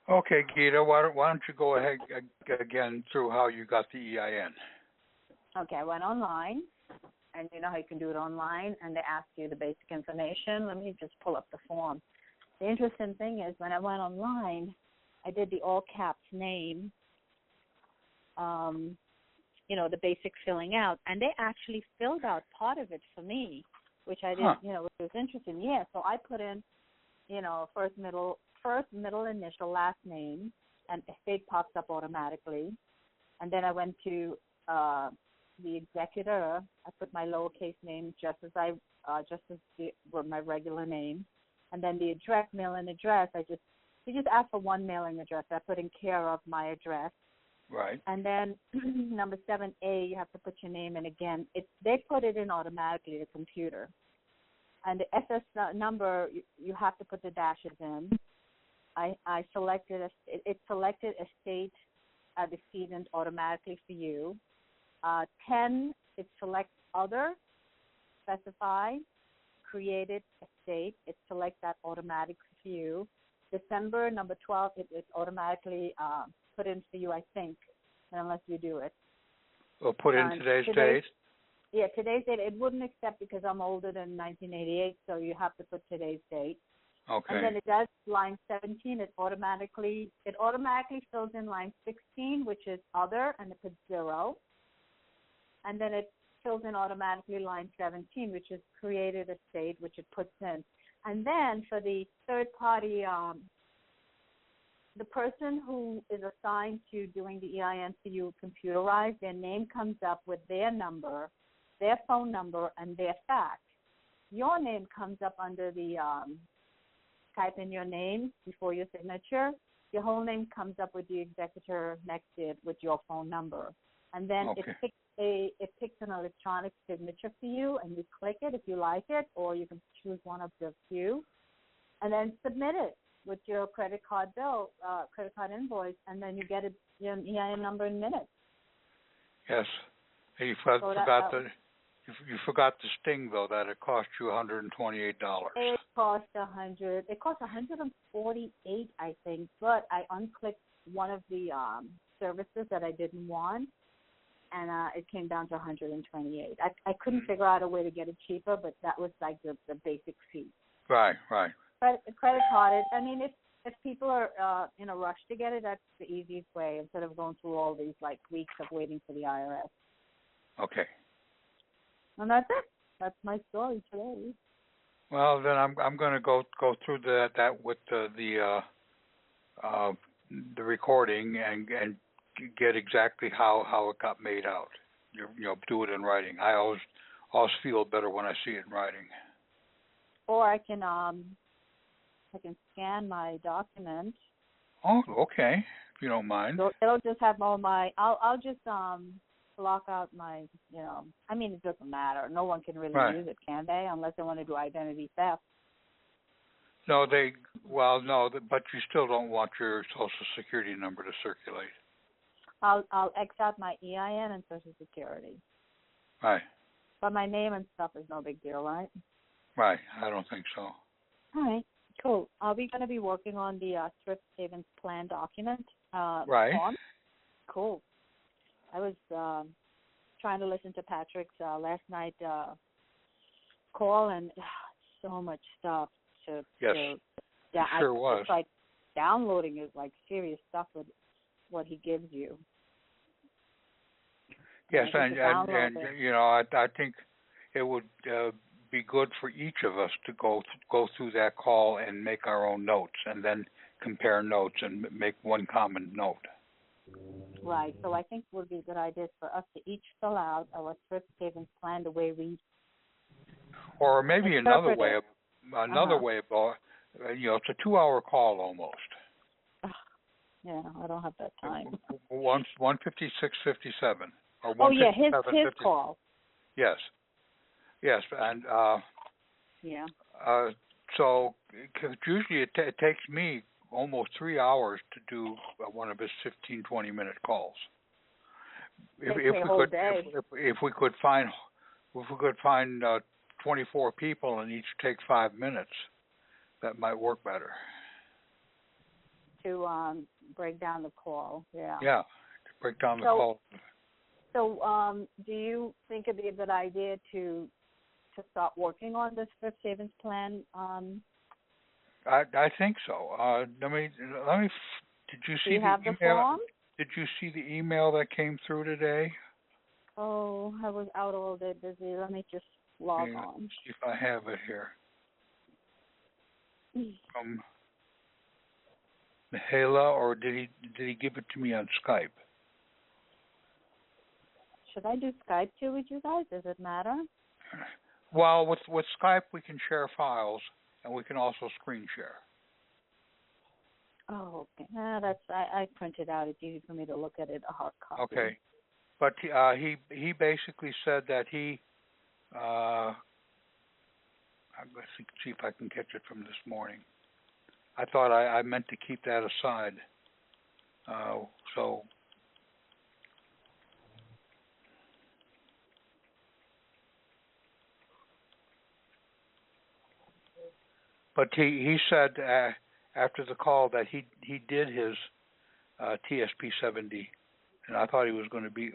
Okay, Gita, why don't you go ahead again through how you got the EIN? Okay, I went online, and you know how you can do it online, and they ask you the basic information. Let me just pull up the form. The interesting thing is when I went online, I did the all caps name, the basic filling out, and they actually filled out part of it for me, which I didn't, which was interesting. Yeah, so I put in, first, middle, initial, last name, and estate pops up automatically. And then I went to the executor. I put my lowercase name just as my regular name, and then the address, mailing address. They just asked for one mailing address. I put in care of my address. Right. And then number 7A, you have to put your name in again. They put it in automatically, the computer. And the SS number, you have to put the dashes in. I selected it selected estate decedent automatically for you. 10, it selects other, specify, created estate. It selects that automatically for you. December, number 12, it's automatically put in for you, I think, unless you do it. We'll put in today's date? Yeah, today's date. It wouldn't accept because I'm older than 1988, so you have to put today's date. Okay. And then it does line 17. It automatically fills in line 16, which is other, and it puts 0. And then it fills in automatically line 17, which is created estate, which it puts in. And then for the third party, the person who is assigned to doing the EIN for you computerized, their name comes up with their number, their phone number, and their fax. Your name comes up under the type in your name before your signature. Your whole name comes up with the executor next to it with your phone number. And then it picks an electronic signature for you, and you click it if you like it, or you can choose one of the few, and then submit it with your credit card bill, credit card invoice, and then you get your EIN number in minutes. Yes. You forgot the sting, though, that it cost you $128. It cost $100. It cost $148, I think, but I unclicked one of the services that I didn't want, and it came down to $128. I couldn't figure out a way to get it cheaper, but that was like the basic fee. Right. Credit carded. I mean, if people are in a rush to get it, that's the easiest way instead of going through all these like weeks of waiting for the IRS. Okay. And that's it. That's my story today. Well, then I'm going to go through that with the recording and get exactly how it got made out. Do it in writing. I always feel better when I see it in writing. Or I can scan my document. Oh, okay. If you don't mind. So it'll just have all my. I'll just block out my. I mean, it doesn't matter. No one can really use it, can they? Unless they want to do identity theft. No, but you still don't want your Social Security number to circulate. I'll X out my EIN and Social Security. Right. But my name and stuff is no big deal, right? Right. I don't think so. All right. Cool. Are we going to be working on the thrift savings plan document? Right. Form? Cool. I was trying to listen to Patrick's last night call, and so much stuff to. Yes. Sure was. It's like downloading is like serious stuff with what he gives you. Yes, and I think it would be good for each of us to go through that call and make our own notes, and then compare notes and make one common note. Right. So I think it would be a good idea for us to each fill out our thrift savings plan the way we. Or maybe another way of it's a 2-hour call almost. Yeah, I don't have that time. 156:57 or 157:57. Oh yeah, his call. Yes, and yeah. So usually it takes me almost 3 hours to do one of his 15-20 minute calls. If we could find 24 people and each take 5 minutes, that might work better. to break down the call. Yeah. Yeah, to break down the call. So, do you think it'd be a good idea to start working on this thrift savings plan? I think so. Let me. Did you see do you have the email? form? Did you see the email that came through today? Oh, I was out all day busy. Let me just log on. See if I have it here. From Mihaela, or did he give it to me on Skype? Should I do Skype too with you guys? Does it matter? Well, with Skype we can share files, and we can also screen share. Oh, okay. I printed out. It's easy for me to look at it, a hard copy. Okay, but he basically said that he. Let's see if I can catch it from this morning. I thought I meant to keep that aside. So. But he said after the call that he did his TSP 70, and I thought he was going to be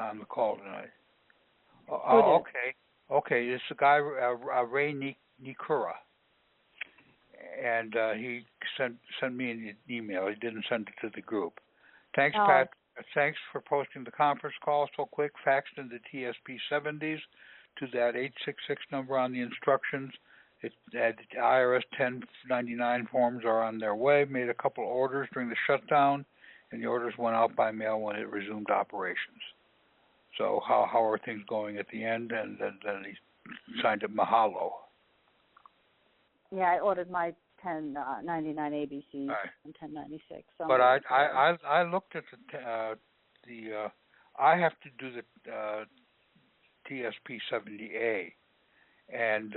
on the call tonight. Okay. It's the guy Ray Nikura, and he sent me an email. He didn't send it to the group. Thanks, Pat. Thanks for posting the conference call so quick. Faxed in the TSP 70s to that 866 number on the instructions. The IRS 1099 forms are on their way. Made a couple orders during the shutdown, and the orders went out by mail when it resumed operations. So how are things going at the end? And then he signed it mahalo. Yeah, I ordered my 1099 ABC and 1096. So but I looked at the I have to do the TSP 70A, and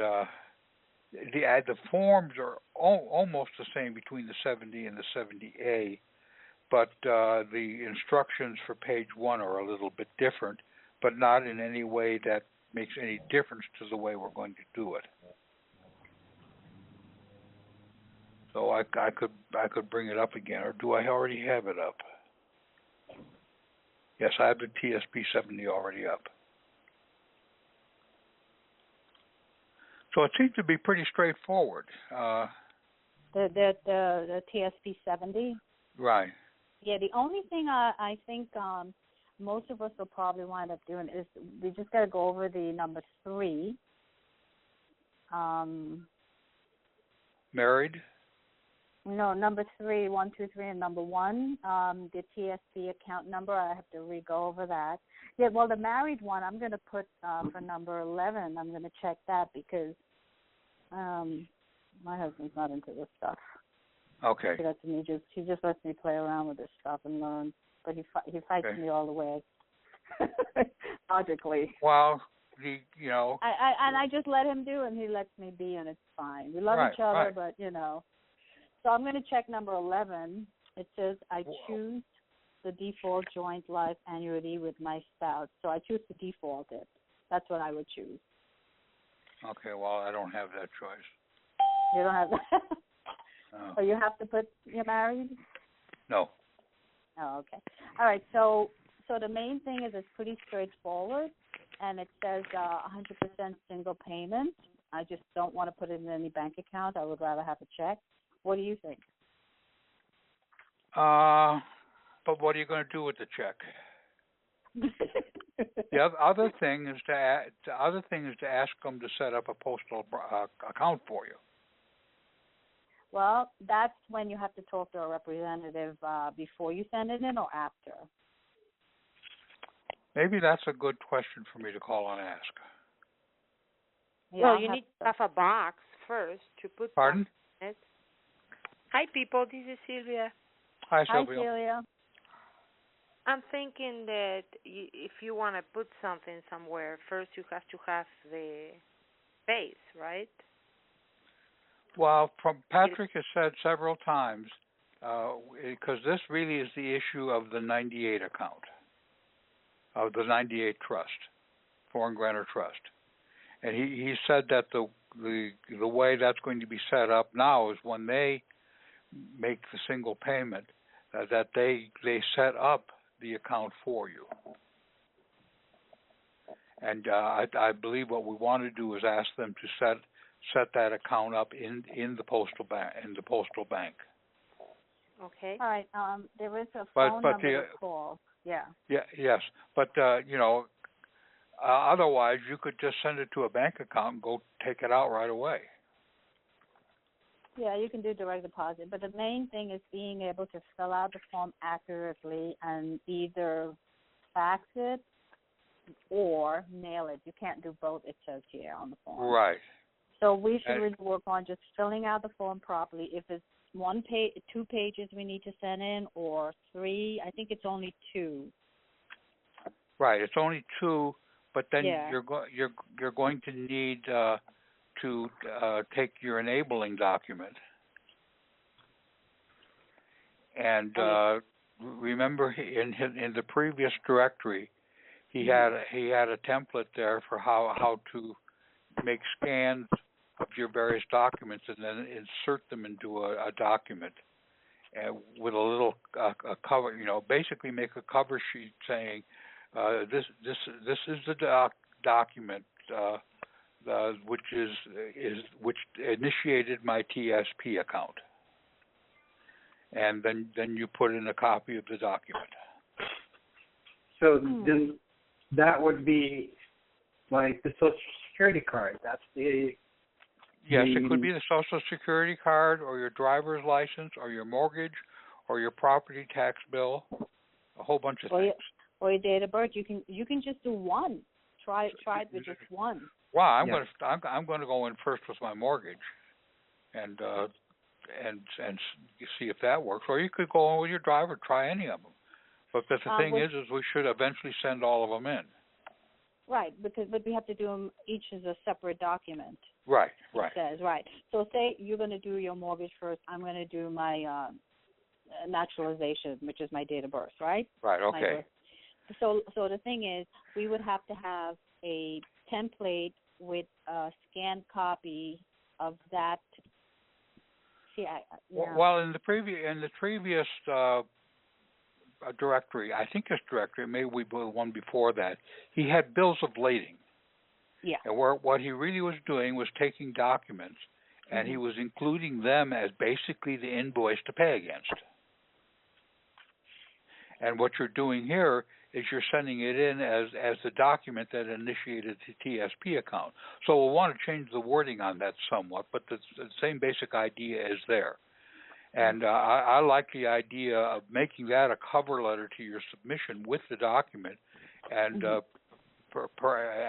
the forms are almost the same between the 70 and the 70A, but the instructions for page 1 are a little bit different, but not in any way that makes any difference to the way we're going to do it. So I could bring it up again, or do I already have it up? Yes, I have the TSP 70 already up. So it seems to be pretty straightforward. The TSP 70? Right. Yeah, the only thing I think most of us will probably wind up doing is we just got to go over the number 3. Married? No, number 3, 1, 2, 3, and number 1. The TSP account number, I have to re-go over that. Yeah, well, the married one, I'm going to put for number 11. I'm going to check that because my husband's not into this stuff. Okay. He just lets me play around with this stuff and learn, but he fights me all the way, logically. Well, I just let him do, and he lets me be, and it's fine. We love each other, but So I'm going to check number 11. It says I choose the default joint life annuity with my spouse. So I choose to default it. That's what I would choose. Okay, well, I don't have that choice. You don't have that? No. So you have to put you're married? No. Oh, okay. All right, so the main thing is it's pretty straightforward, and it says 100% single payment. I just don't want to put it in any bank account. I would rather have a check. What do you think? But what are you going to do with the check? The other thing is to ask them to set up a postal account for you. Well, that's when you have to talk to a representative before you send it in or after. Maybe that's a good question for me to call and ask. Yeah, well, you need to have a box first to put. Pardon? In it. Hi, people. This is Sylvia. Hi, Sylvia. Hi, Sylvia. I'm thinking that if you want to put something somewhere, first you have to have the space, right? Well, Patrick has said several times, because this really is the issue of the 98 account, of the 98 trust, foreign grantor trust. And he said that the way that's going to be set up now is when they make the single payment, that they set up the account for you. And I believe what we want to do is ask them to set that account up in the postal bank. Okay. All right. There is a phone number to call. Yeah. Yeah. Yes. But otherwise, you could just send it to a bank account and go take it out right away. Yeah, you can do direct deposit, but the main thing is being able to fill out the form accurately and either fax it or mail it. You can't do both, it says here on the form. Right. So we should really work on just filling out the form properly. If it's 2 pages we need to send in, or 3, I think it's only 2. Right, it's only 2, but then yeah. you're going to need to take your enabling document. And remember, in the previous directory, he had a template there for how to make scans of your various documents and then insert them into a document with a little cover. Basically make a cover sheet saying this is the document which initiated my TSP account, and then you put in a copy of the document. So then that would be like the Social Security card. That's the... Yes, it could be the Social Security card or your driver's license or your mortgage or your property tax bill, a whole bunch of things. Or your date of birth. You can just do one. Try it with just one. Well, I'm going to go in first with my mortgage, and see if that works. Or you could go in with your driver, try any of them. But the thing is we should eventually send all of them in. Right, but we have to do them each as a separate document. Right. It says, right. So say you're going to do your mortgage first. I'm going to do my naturalization, which is my date of birth, right? Right, okay. So the thing is, we would have to have a template with a scanned copy of that. Well, in the previous directory, I think this directory, maybe we built one before that, he had bills of lading. Yeah. And what he really was doing was taking documents and he was including them as basically the invoice to pay against. And what you're doing here is you're sending it in as the document that initiated the TSP account. So we'll want to change the wording on that somewhat, but the same basic idea is there. And I like the idea of making that a cover letter to your submission with the document, and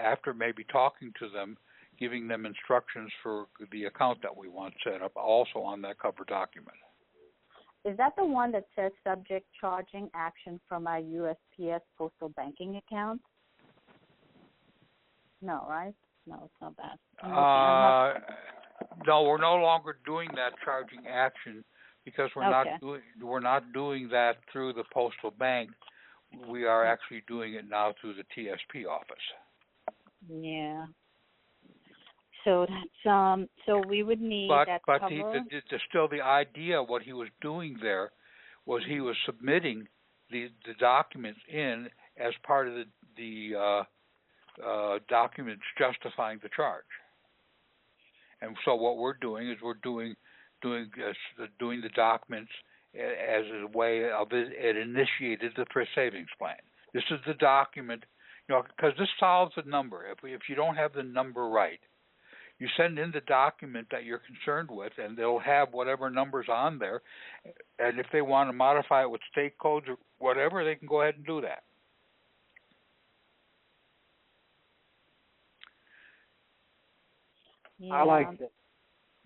after maybe talking to them, giving them instructions for the account that we want set up also on that cover document. Is that the one that says subject charging action from my USPS postal banking account? No, right? No, it's not that. No, we're no longer doing that charging action because we're not doing that through the postal bank. We are actually doing it now through the TSP office. Yeah. So that's so we would need that cover. But still, the idea of what he was doing there was he was submitting the documents in as part of the documents justifying the charge. And so what we're doing is we're doing the documents as a way of it initiated the thrift savings plan. This is the document, because this solves a number. If you don't have the number right, you send in the document that you're concerned with, and they'll have whatever numbers on there. And if they want to modify it with state codes or whatever, they can go ahead and do that. Yeah. I like it.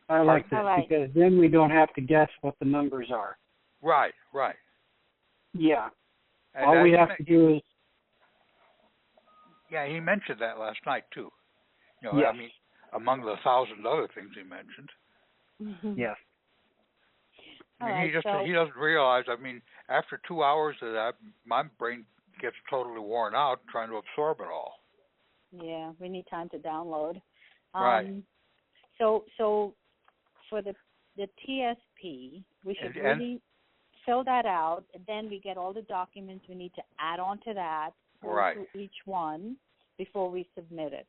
Because then we don't have to guess what the numbers are. Right. Yeah. And all we have to do is... Yeah, he mentioned that last night, too. Yes. I mean, among the 1,000 other things he mentioned. Yes. I mean, he doesn't realize, I mean, after 2 hours of that, my brain gets totally worn out trying to absorb it all. Yeah, we need time to download. Right. So for the the TSP, we should really fill that out, and then we get all the documents we need to add on to that, go through each one before we submit it.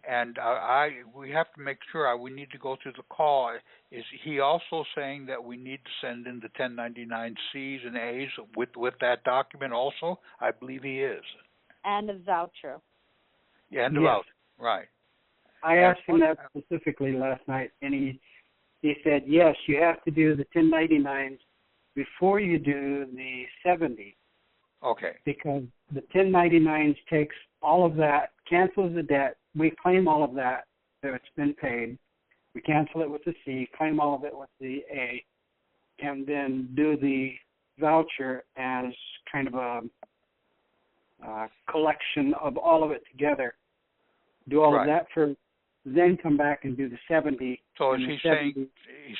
And we have to make sure we need to go through the call. Is he also saying that we need to send in the 1099-Cs and As with that document also? I believe he is. And the voucher. Yeah, and the voucher, right. I asked him that specifically last night, and he said, yes, you have to do the 1099s before you do the 70. Okay. Because the 1099s takes all of that, cancels the debt. We claim all of that, so it's been paid. We cancel it with the C, claim all of it with the A, and then do the voucher as kind of a collection of all of it together. Do all of that first, then come back and do the 70. So is he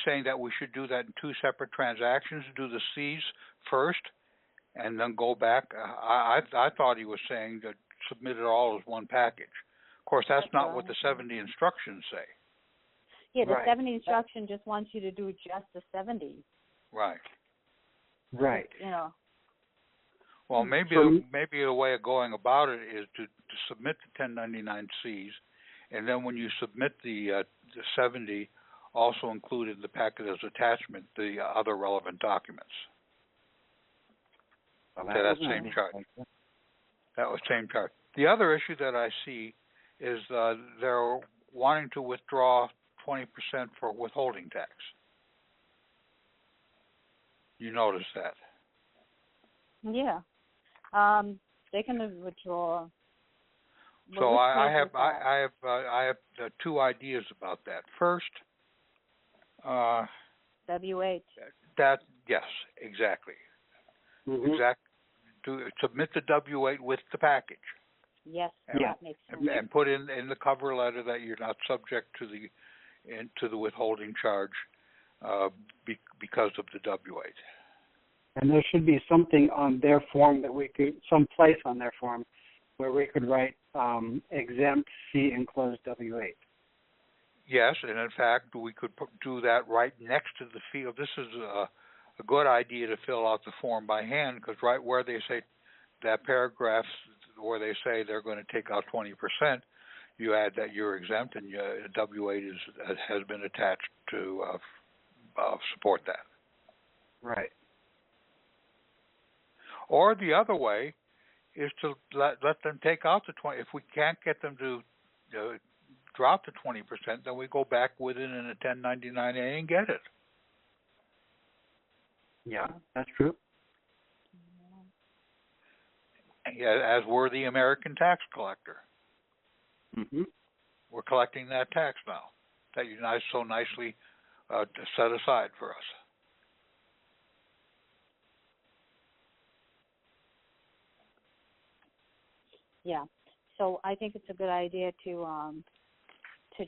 saying that we should do that in two separate transactions, do the C's first, and then go back? I thought he was saying to submit it all as one package. Of course, that's not what the 70 instructions say. Yeah, the 70 instruction just wants you to do just the 70. Right. Right. You know. Well, maybe the way of going about it is to submit the 1099-Cs, and then when you submit the 70, also include in the packet as attachment the other relevant documents. Well, to that same chart. That was same chart. The other issue that I see is they're wanting to withdraw 20% for withholding tax. You notice that? Yeah. They can withdraw. So I have two ideas about that. First, W-8. That yes, exactly. Mm-hmm. Submit the W-8 with the package. Yes, that makes sense. And put in the cover letter that you're not subject to the withholding charge because of the W-8. And there should be something on their form some place on their form where we could write exempt C enclosed W-8. Yes, and in fact, we could do that right next to the field. This is a good idea to fill out the form by hand, because right where they say that paragraph where they say they're going to take out 20%, you add that you're exempt, and W-8 has been attached to support that. Right. Or the other way is to let them take out the 20%. If we can't get them to drop the 20%, then we go back with it in a 1099-A and get it. Yeah, that's true. As we're the American tax collector. Mm-hmm. We're collecting that tax now that you so nicely set aside for us. Yeah. So I think it's a good idea to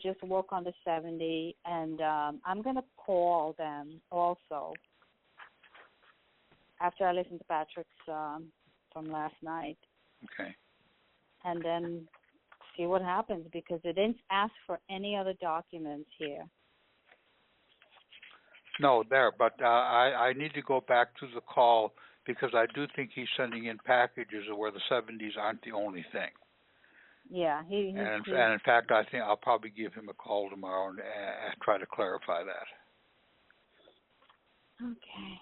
just work on the 70, and I'm going to call them also after I listen to Patrick's from last night. Okay. And then see what happens, because it didn't ask for any other documents here. No, but I need to go back to the call, because I do think he's sending in packages where the 70s aren't the only thing. Yeah, and in fact, I think I'll probably give him a call tomorrow and try to clarify that. Okay.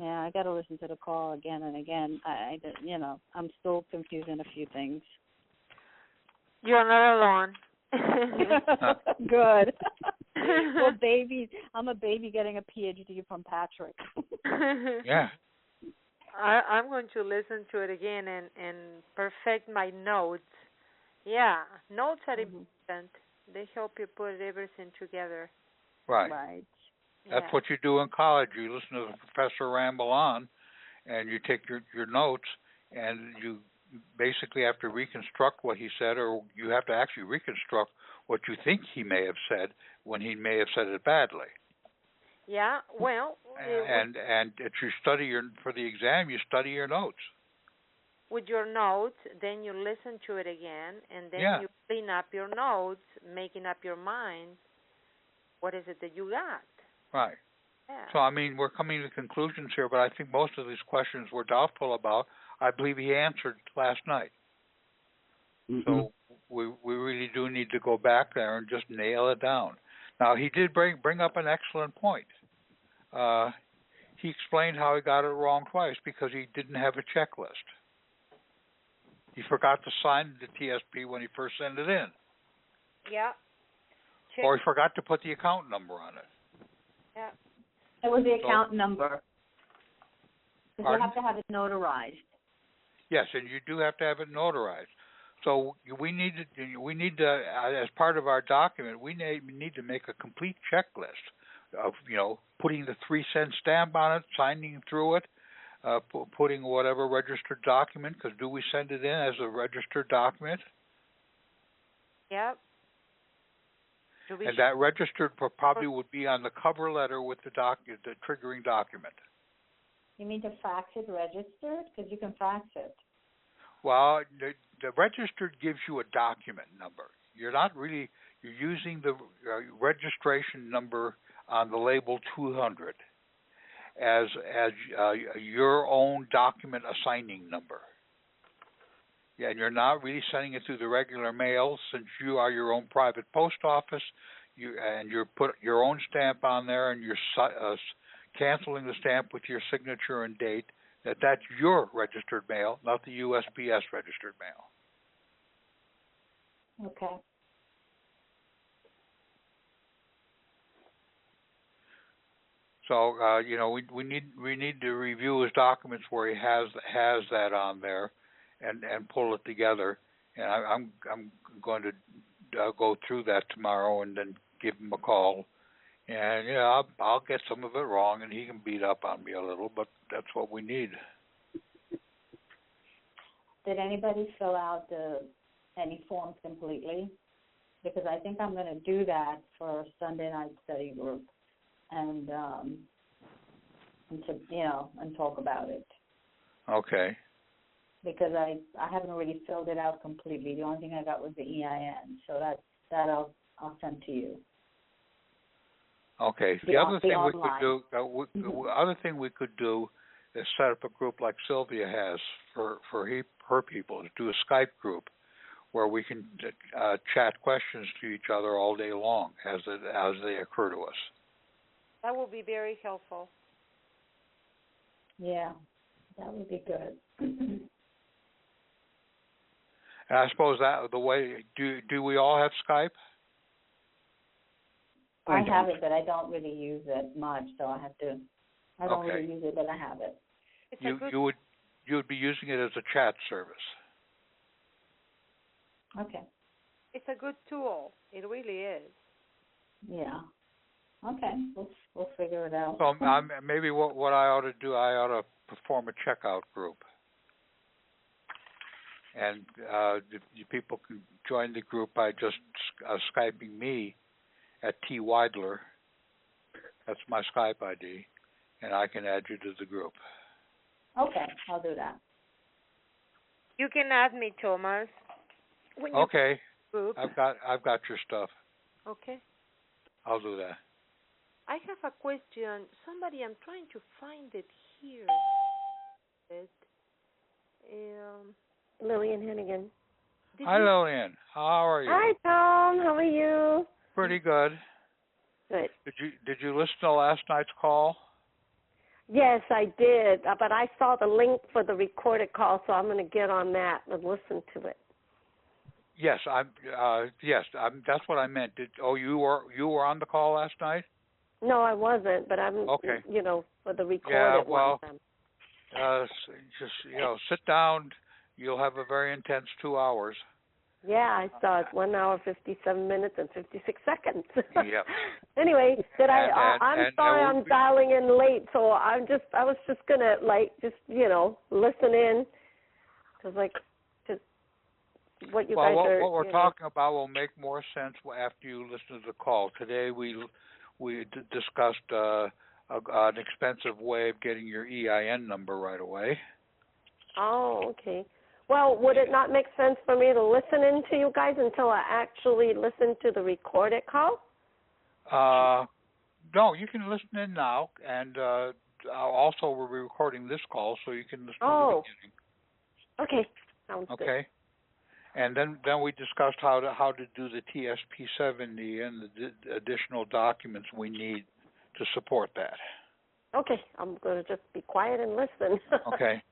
Yeah, I got to listen to the call again and again. I'm still confused in a few things. You're not alone. Good. Well, baby, I'm a baby getting a PhD from Patrick. Yeah. I'm going to listen to it again and perfect my notes. Yeah, notes are important. They help you put everything together. Right. That's what you do in college. You listen to the professor ramble on, and you take your notes, and you basically have to reconstruct what he said, or you have to actually reconstruct what you think he may have said when he may have said it badly. Yeah, well... And if you study for the exam, you study your notes. With your notes, then you listen to it again, and then you clean up your notes, making up your mind. what is it that you got? Right. Yeah. So, I mean, we're coming to conclusions here, but I think most of these questions we're doubtful about, I believe he answered last night. Mm-hmm. So we really do need to go back there and just nail it down. Now, he did bring up an excellent point. He explained how he got it wrong twice because he didn't have a checklist. He forgot to sign the TSP when he first sent it in. Yeah. Or he forgot to put the account number on it. Yeah. It was the account number. Because you Pardon? have to have it notarized. Yes, and you do have to have it notarized. So we need to, as part of our document, we need to make a complete checklist of, putting the 3-cent stamp on it, signing through it, putting whatever registered document, because do we send it in as a registered document? Yep. And that registered probably would be on the cover letter with the triggering document. You mean to fax it registered? Because you can fax it. Well, the registered gives you a document number. You're using the registration number on the label 200 as your own document assigning number. Yeah, and you're not really sending it through the regular mail since you are your own private post office. You put your own stamp on there, and you're canceling the stamp with your signature and date. That's your registered mail, not the USPS registered mail. Okay. So we need to review his documents where he has that on there, and pull it together. And I'm going to go through that tomorrow and then give him a call. And I'll get some of it wrong, and he can beat up on me a little, but that's what we need. Did anybody fill out any forms completely? Because I think I'm going to do that for Sunday night study group, and talk about it. Okay. Because I haven't really filled it out completely. The only thing I got was the EIN, so that I'll send to you. Okay. The other thing we could do is set up a group like Sylvia has for her people, to do a Skype group where we can chat questions to each other all day long as they occur to us. That will be very helpful. Yeah, that would be good. And I suppose that the way do we all have Skype? I have it, but I don't really use it much, so I don't really use it, but I have it. You would be using it as a chat service. Okay. It's a good tool. It really is. Yeah. Okay. We'll figure it out. So maybe what I ought to do, I ought to perform a checkout group. And you people can join the group by just Skyping me at T. Weidler. That's my Skype ID, and I can add you to the group. Okay, I'll do that. You can add me, Thomas. Okay. Group. I've got your stuff. Okay. I'll do that. I have a question. I'm trying to find it here. Lillian Hennigan. Hi, Lillian. How are you? Hi, Tom. How are you? Pretty good. Good. Did you listen to last night's call? Yes, I did. But I saw the link for the recorded call, so I'm going to get on that and listen to it. Yes, that's what I meant. You were on the call last night? No, I wasn't, but I'm okay. For the recorded one. Just sit down. You'll have a very intense 2 hours. Yeah, I saw it. 1 hour, 57 minutes, and 56 seconds. Yep. Anyway, I'm sorry I'm dialing in late, so I was just gonna listen in, because what you guys are. What we're talking about will make more sense after you listen to the call. Today we discussed an expensive way of getting your EIN number right away. Oh, okay. Well, would it not make sense for me to listen in to you guys until I actually listen to the recorded call? No, you can listen in now, and also we'll be recording this call, so you can listen to the beginning. Okay, sounds good. Okay. And then we discussed how to do the TSP-70 and the additional documents we need to support that. Okay, I'm going to just be quiet and listen. Okay.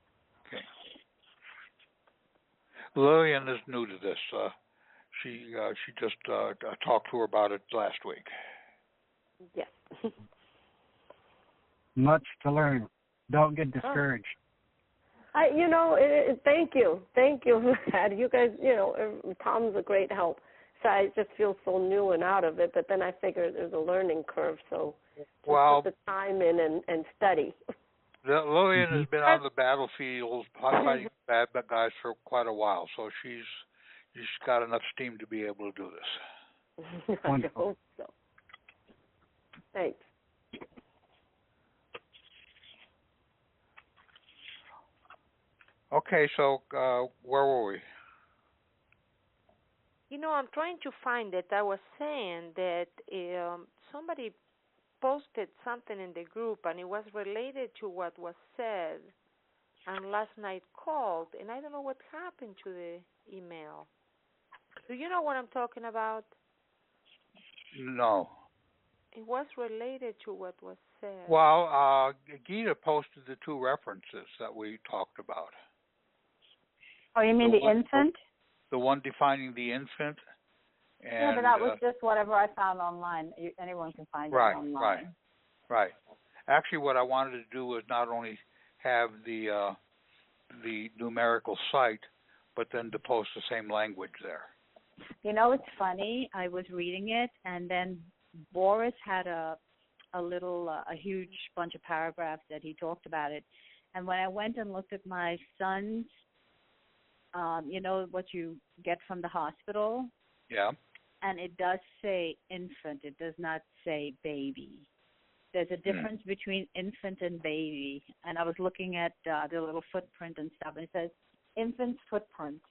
Lillian is new to this. She just talked to her about it last week. Yes. Much to learn. Don't get discouraged. Thank you for that. You guys, Tom's a great help. So I just feel so new and out of it, but then I figure there's a learning curve, so just put the time in and study. Lillian has been on the battlefield fighting bad guys for quite a while, so she's got enough steam to be able to do this. I hope so. Thanks. Okay, so where were we? I'm trying to find it. I was saying that somebody posted something in the group, and it was related to what was said on last night's call, and I don't know what happened to the email. Do you know what I'm talking about? No. It was related to what was said. Well, Gita posted the two references that we talked about. Oh, you mean the infant? The one defining the infant. And, but that was just whatever I found online. Anyone can find it online. Right. Actually, what I wanted to do was not only have the numerical site, but then to post the same language there. It's funny. I was reading it, and then Boris had a huge bunch of paragraphs that he talked about it. And when I went and looked at my son's, what you get from the hospital. Yeah. And it does say infant. It does not say baby. There's a difference between infant and baby. And I was looking at the little footprint and stuff, and it says infant's footprint.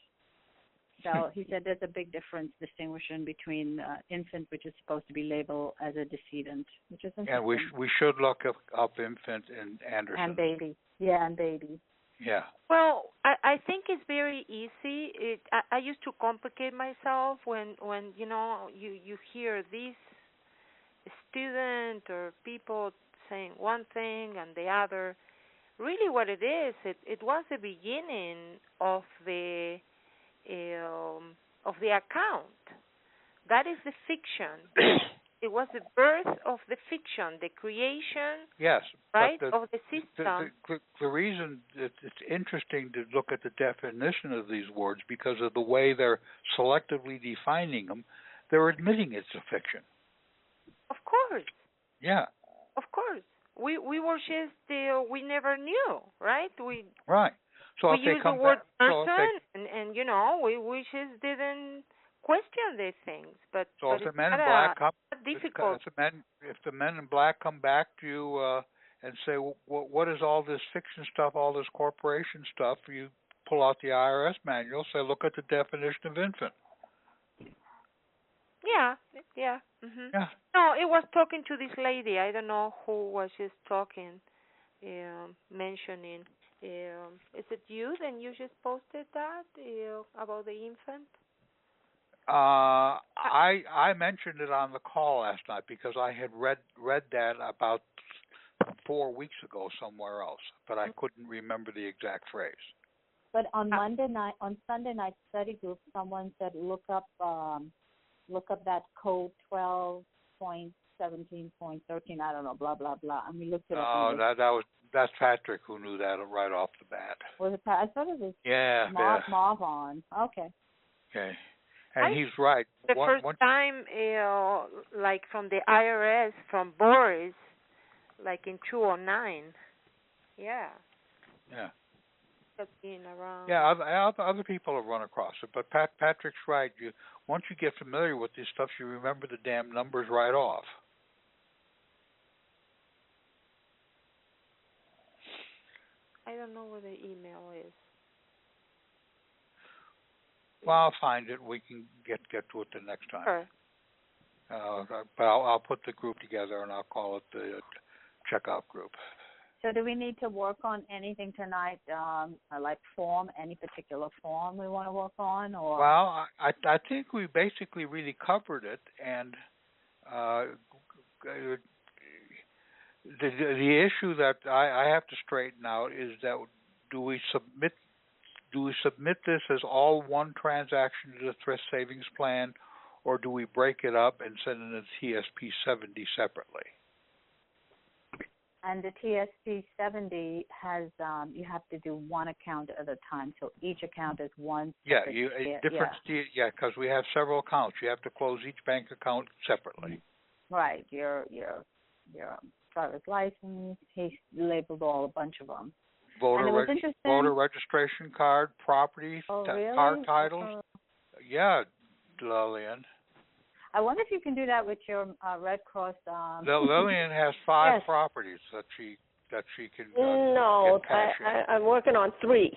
So he said there's a big difference distinguishing between infant, which is supposed to be labeled as a decedent, which is interesting. And we should look up infant and Anderson. And baby. Yeah, and baby. Yeah. Well, I think it's very easy. I used to complicate myself when you hear these student or people saying one thing and the other. Really, what it is, it was the beginning of the account. That is the fiction. It was the birth of the fiction, the creation, yes, right, of the system. The reason it's interesting to look at the definition of these words because of the way they're selectively defining them, they're admitting it's a fiction. Of course. Yeah. Of course. We were just we never knew, right? Right. So we if they use come the word back, person, and we just didn't question these things. But if the men in black come, difficult. If the men in black come back to you and say, what is all this fiction stuff, all this corporation stuff? You pull out the IRS manual, say, look at the definition of infant. Yeah. Mm-hmm. Yeah. No, it was talking to this lady. I don't know who was just talking, mentioning. Is it you? Then you just posted that about the infant? I mentioned it on the call last night because I had read that about 4 weeks ago somewhere else, but I couldn't remember the exact phrase. But on Sunday night study group, someone said look up that code 12.17.13. I don't know, blah blah blah. And we looked it up. Oh, that's Patrick who knew that right off the bat. Was it? I thought it was. Yeah. Marvon. Okay. Okay. And he's right. The first time, like from the IRS, from Boris, like in 2009. Yeah. Yeah. That's being around. Yeah, other people have run across it, but Patrick's right. Once you get familiar with these stuff, you remember the damn numbers right off. I don't know where the email is. Well, I'll find it. We can get to it the next time. Sure. But I'll put the group together and I'll call it the checkout group. So do we need to work on anything tonight, like form, any particular form we want to work on? Or? Well, I think we basically really covered it, and the issue that I have to straighten out is that do we submit this as all one transaction to the thrift savings plan, or do we break it up and send it to TSP 70 separately? And the TSP 70 has you have to do one account at a time, so each account is one. Because we have several accounts. You have to close each bank account separately. Right. Your driver's license. He labeled a bunch of them. Voter registration card, property, car titles. Yeah, Lillian. I wonder if you can do that with your Red Cross. Lillian has 5 properties that she can. No, get cash in. I'm working on 3.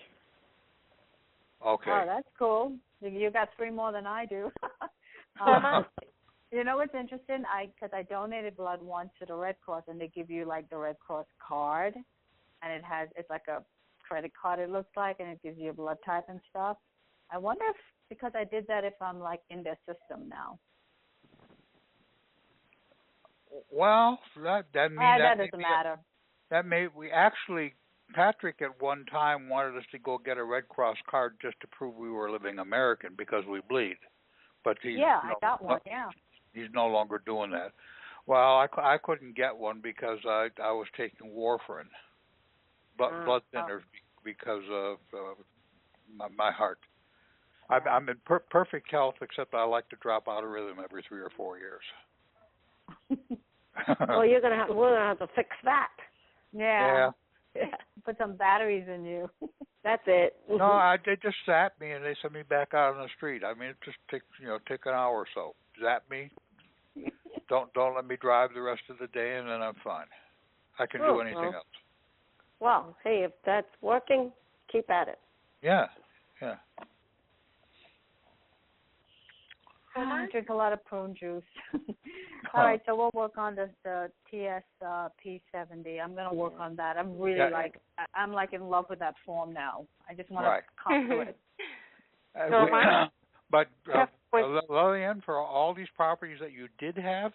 Okay. Oh, that's cool. You got 3 more than I do. You know what's interesting? Because I donated blood once to the Red Cross, and they give you like the Red Cross card, and it's like a credit card. It looks like, and it gives you a blood type and stuff. I wonder if because I did that, if I'm like in their system now. Well, that doesn't matter. Patrick at one time wanted us to go get a Red Cross card just to prove we were living American because we bleed. But I got one. Yeah. He's no longer doing that. Well, I couldn't get one because I was taking warfarin, blood thinners, because of my heart. I'm in perfect health, except I like to drop out of rhythm every 3 or 4 years. Well, we're gonna have to fix that. Yeah. Put some batteries in you. That's it. No, they just zap me and they send me back out on the street. I mean, it just take an hour or so. Zap me. Don't let me drive the rest of the day, and then I'm fine. I can do anything else. Well, hey, if that's working, keep at it. Yeah. I drink a lot of prune juice. All right, so we'll work on the TSP 70. I'm going to work on that. I'm really I'm like in love with that form now. I just want to come to it. But Lillian, for all these properties that you did have,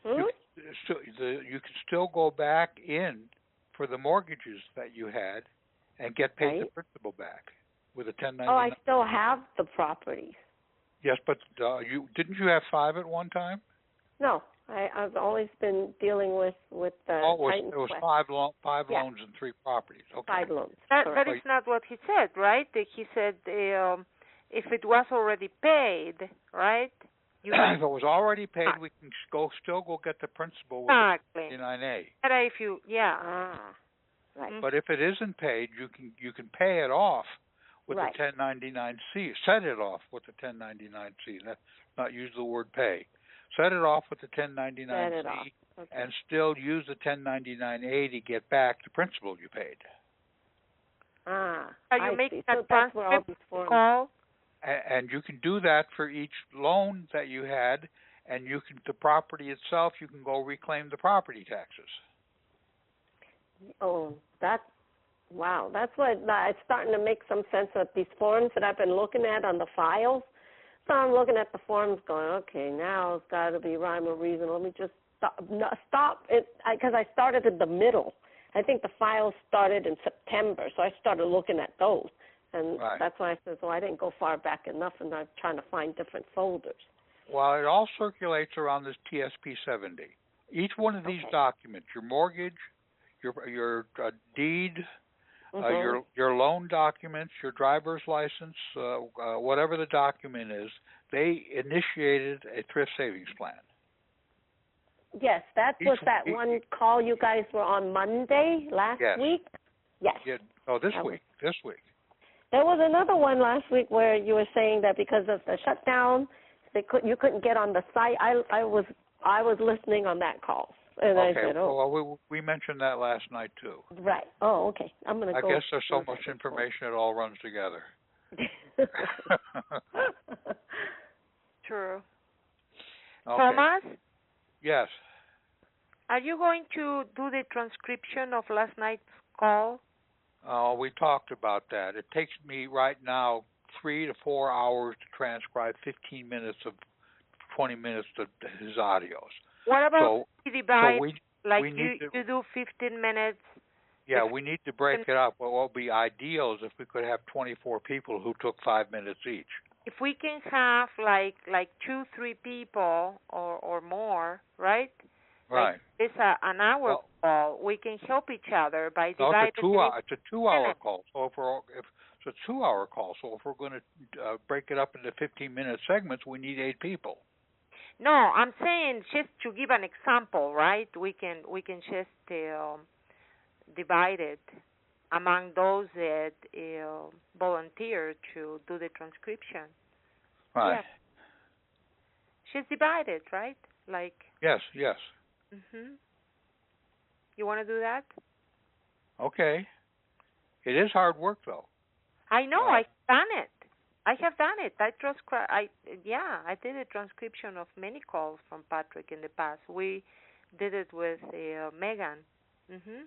you can still go back in for the mortgages that you had and get paid the principal back with a 1099. Oh, I still have the properties. Yes, but didn't you have 5 at one time? No, I've always been dealing with the. It was 5 loans and 3 properties. Okay. 5 loans. That is not what he said, right? He said if it was already paid, right? If it was already paid, we can still go get the principal with the 99A. Right. But if it isn't paid, you can pay it off with the 1099C. Set it off with the 1099C. Not use the word pay. Set it off with the 1099C and still use the 1099A to get back the principal you paid. Are you making a transcript? And you can do that for each loan that you had, and the property itself, you can go reclaim the property taxes. Oh, wow. That's what it's starting to make some sense of these forms that I've been looking at on the files. So I'm looking at the forms going, okay, now it's got to be rhyme or reason. Let me just stop it, because I started in the middle. I think the files started in September, so I started looking at those. And that's why I said, I didn't go far back enough, and I'm trying to find different folders. Well, it all circulates around this TSP 70. Each one of these documents, your mortgage, your deed, your loan documents, your driver's license, whatever the document is, they initiated a thrift savings plan. Yes, that was that one call you guys were on Monday last week? Yes. This week. There was another one last week where you were saying that because of the shutdown, you couldn't get on the site. I was listening on that call. And I said, well, we mentioned that last night, too. Right. Oh, okay. I'm going to go. I guess there's so much information, it all runs together. True. Okay. Thomas, Yes. are you going to do the transcription of last night's call? We talked about that. It takes me right now 3 to 4 hours to transcribe 15 minutes of 20 minutes of his audios. What about divide? We need you do 15 minutes. Yeah, we need to break it up. What would be ideal is if we could have 24 people who took 5 minutes each. If we can have like 2-3 people or more, right? Right. Like it's an hour call. We can help each other by No, dividing. it's a 2-hour call. So if it's a 2-hour call, so if we're going to break it up into 15-minute segments, we need 8 people. No, I'm saying just to give an example, right? We can just divide it among those that volunteer to do the transcription. Right. Yeah. She's divided, right? Like. Yes. Mhm. You want to do that? Okay. It is hard work, though. I know. I've done it. I did a transcription of many calls from Patrick in the past. We did it with Megan. Mhm.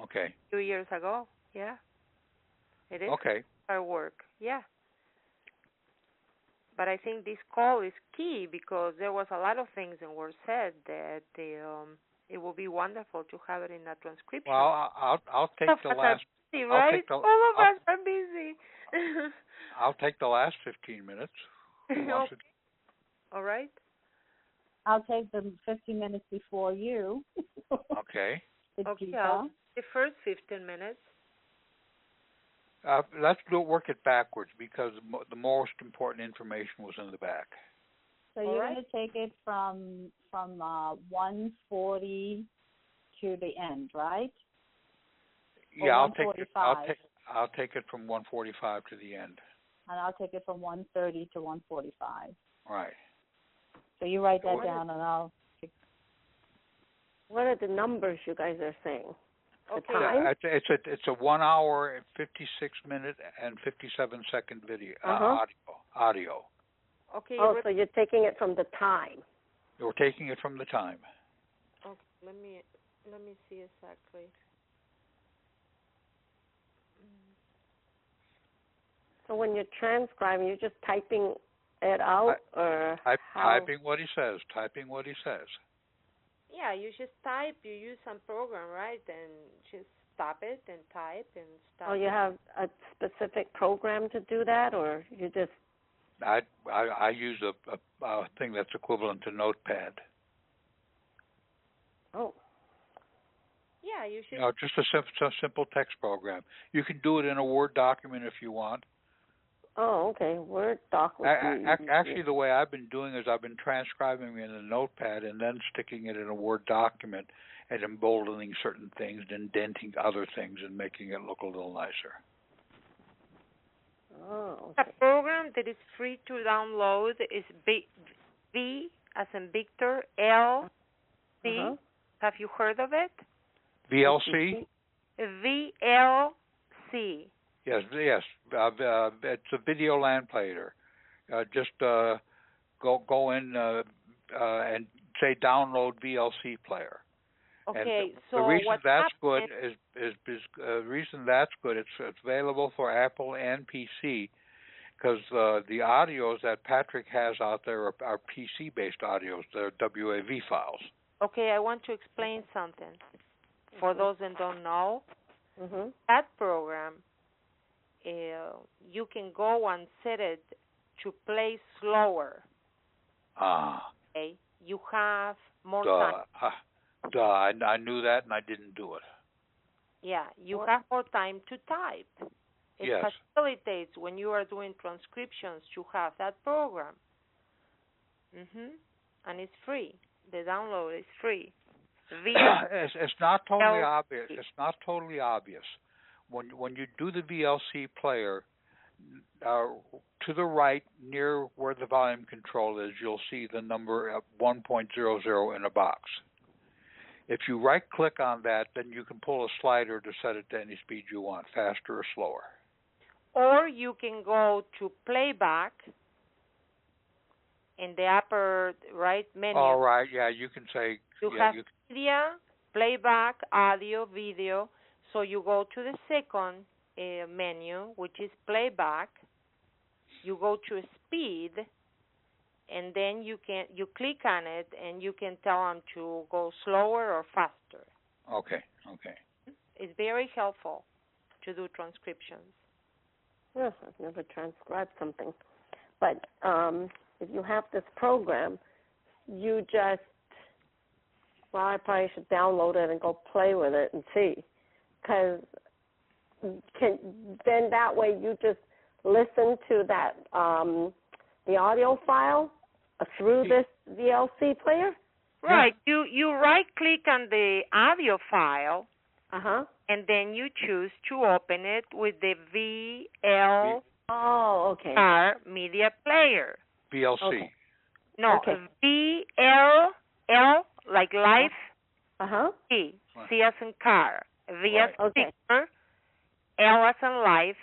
Okay. 2 years ago. Yeah. It is hard work. Yeah. But I think this call is key because there was a lot of things that were said that it will be wonderful to have it in a transcription. Well, I'll take the last. Busy, right? All of us are busy. I'll take the last 15 minutes. Okay. All right. I'll take the 15 minutes before you. Okay. The first 15 minutes. Let's work it backwards because the most important information was in the back. So you're going to take it from 140 to the end, right? Yeah, I'll take it from 145 to the end. And I'll take it from 130 to 145. Right. So you write that down, and I'll. What are the numbers you guys are saying? Okay. Yeah, it's a 1 hour and 56 minute and 57 second video audio. Okay. So you're taking it from the time. We're taking it from the time. Okay. Let me see exactly. So when you're transcribing, you're just typing it out, or typing what he says. Yeah, you just type. You use some program, right? And just stop it and type and stop. Oh, you have a specific program to do that, or you just? I use a thing that's equivalent to Notepad. Oh. Yeah, you should. Just a simple text program. You can do it in a Word document if you want. Oh, okay. Word doc. Actually, the way I've been doing is I've been transcribing in a Notepad and then sticking it in a Word document and emboldening certain things, indenting other things, and making it look a little nicer. Oh, A okay. program that is free to download is V as in Victor, L, C. Have you heard of it? VLC? VLC. Yes. It's a video LAN player. Just go in and say download VLC player. Okay, and so the reason that's good is the reason that's good. It's available for Apple and PC because the audios that Patrick has out there are PC-based audios. They're WAV files. Okay, I want to explain something for those that don't know. Mm-hmm. That program, you can go and set it to play slower. Okay, you have more time. I knew that and I didn't do it. Yeah, you have more time to type. It facilitates when you are doing transcriptions to have that program. And it's free. The download is free. It's not totally obvious. It's not totally obvious. When you do the VLC player, to the right, near where the volume control is, you'll see the number 1.00 in a box. If you right-click on that, then you can pull a slider to set it to any speed you want, faster or slower. Or you can go to playback in the upper right menu. All right, yeah, you can say. You have media, playback, audio, video. So you go to the second menu, which is playback. You go to speed, and then you click on it, and you can tell them to go slower or faster. Okay. It's very helpful to do transcriptions. Yes, I've never transcribed something. But if you have this program, you just, well, I probably should download it and go play with it and see. Because then that way you just listen to that, the audio file through this VLC player? Right. You right-click on the audio file, and then you choose to open it with the VLC media player. VLC. Okay. No, VLL, like life, C as in car, V as in speaker, L as in life,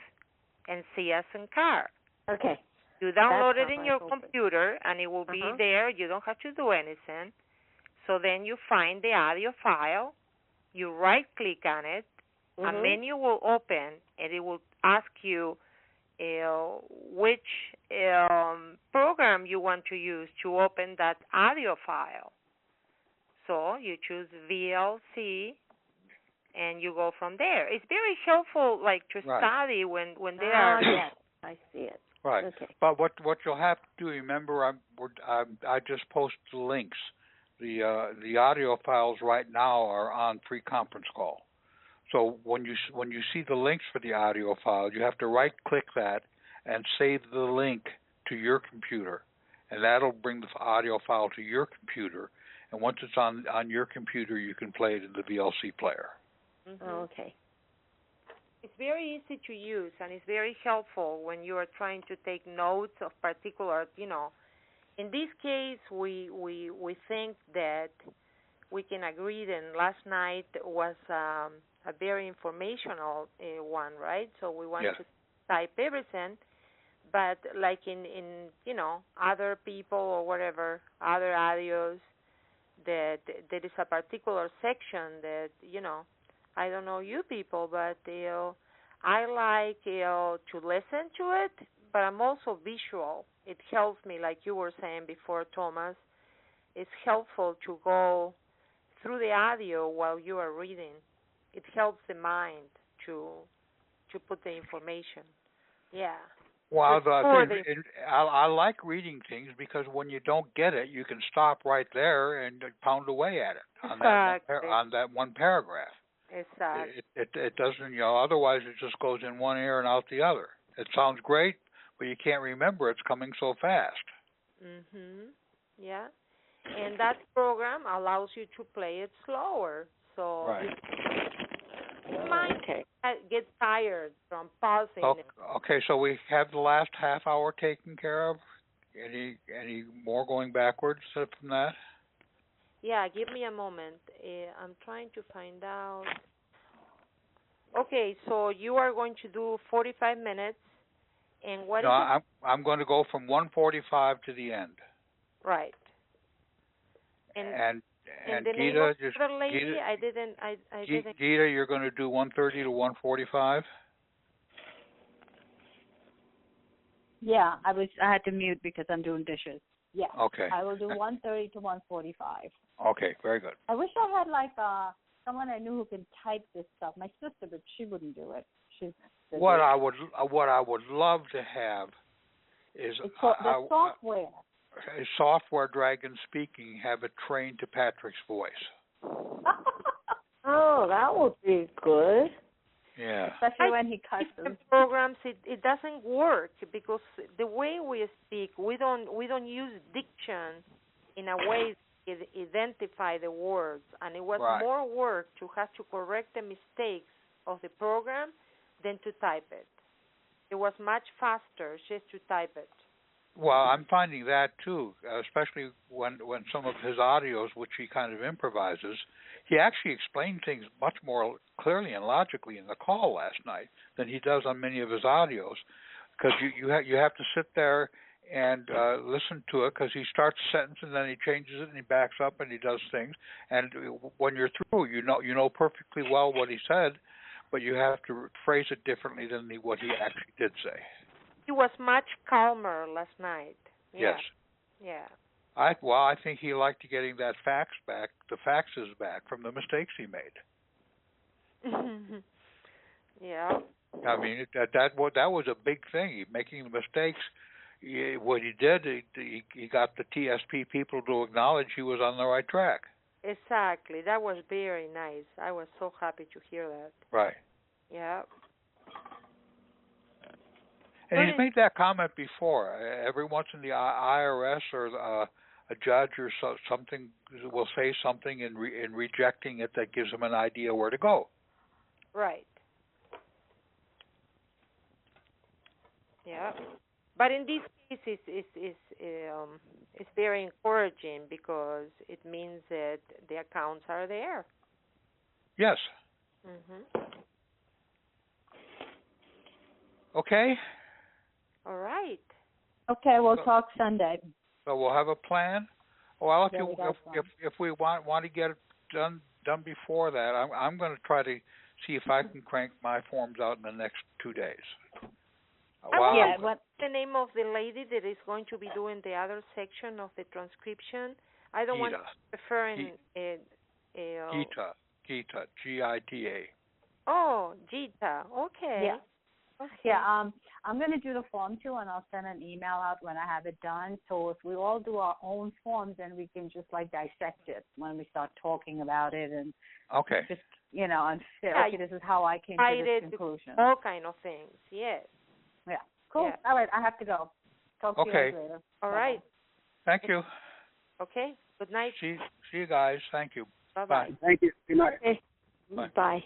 and C as in car. Okay. You download it in your computer, and it will be there. You don't have to do anything. So then you find the audio file, you right-click on it, a menu will open, and it will ask you which program you want to use to open that audio file. So you choose VLC, and you go from there. It's very helpful, like to study when they are. Yes, I see it. Right. Okay. But what you'll have to do, remember, I just posted the links. The audio files right now are on pre-conference call. So when you see the links for the audio file, you have to right-click that and save the link to your computer, and that'll bring the audio file to your computer. And once it's on your computer, you can play it in the VLC player. Okay. It's very easy to use, and it's very helpful when you are trying to take notes of particular, In this case, we think that we can agree that last night was a very informational one, right? So we want to type everything, but like in other people or whatever, other audios, that there is a particular section that I don't know you people, but I like to listen to it, but I'm also visual. It helps me, like you were saying before, Thomas. It's helpful to go through the audio while you are reading. It helps the mind to put the information. Yeah. Well, I like reading things because when you don't get it, you can stop right there and pound away at it on that one paragraph. Exactly. It doesn't, otherwise it just goes in one ear and out the other. It sounds great, but you can't remember. It's coming so fast. Yeah. And that program allows you to play it slower. So you might get tired from pausing. Okay, so we have the last half hour taken care of. Any more going backwards from that? Yeah, give me a moment. I'm trying to find out. Okay, so you are going to do 45 minutes. And what is it? I'm going to go from 1:45 to the end. Right. And the Gita, Gita, you're going to do 1:30 to 1:45. Yeah, I had to mute because I'm doing dishes. Yeah. Okay. I will do 1:30 to 1:45. Okay, very good. I wish I had someone I knew who could type this stuff. My sister, but she wouldn't do it. What I would love to have is the software. A software Dragon Speaking have it trained to Patrick's voice. Oh, that would be good. Yeah. Especially when he cusses. The programs, it doesn't work because the way we speak, we don't use diction in a way that identify the words, and it was more work to have to correct the mistakes of the program than to type it. It was much faster just to type it. Well, I'm finding that too, especially when some of his audios, which he kind of improvises, he actually explained things much more clearly and logically in the call last night than he does on many of his audios, because you have to sit there and listen to it, because he starts a sentence and then he changes it and he backs up and he does things. And when you're through, you know perfectly well what he said, but you have to phrase it differently than what he actually did say. He was much calmer last night. Yeah. Yes. Yeah. I think he liked getting the faxes back from the mistakes he made. Yeah. I mean, that was a big thing. Making the mistakes. What he did, he got the TSP people to acknowledge he was on the right track. Exactly. That was very nice. I was so happy to hear that. Right. Yeah. And he's made that comment before. Every once in the IRS or a judge or something will say something in rejecting it that gives him an idea where to go. Right. Yeah. But in this case, it's very encouraging because it means that the accounts are there. Yes. Mhm. Okay. All right. Okay, we'll talk Sunday. So we'll have a plan. Well, if we want to get it done before that, I'm going to try to see if I can crank my forms out in the next 2 days. What's the name of the lady that is going to be doing the other section of the transcription? I don't want to refer in Gita, Gita. Oh, Gita. Okay. Yeah. Okay. Yeah. I'm going to do the form too, and I'll send an email out when I have it done. So if we all do our own forms, then we can just dissect it when we start talking about it, and just and say, okay, this is how I came to this conclusion. All kind of things. Yes. Yeah. Cool. Yeah. All right. I have to go. Talk to you guys later. All right. Thank you. Okay. Good night. See you guys. Thank you. Bye-bye. Thank you. Good night. Okay. Bye. Bye.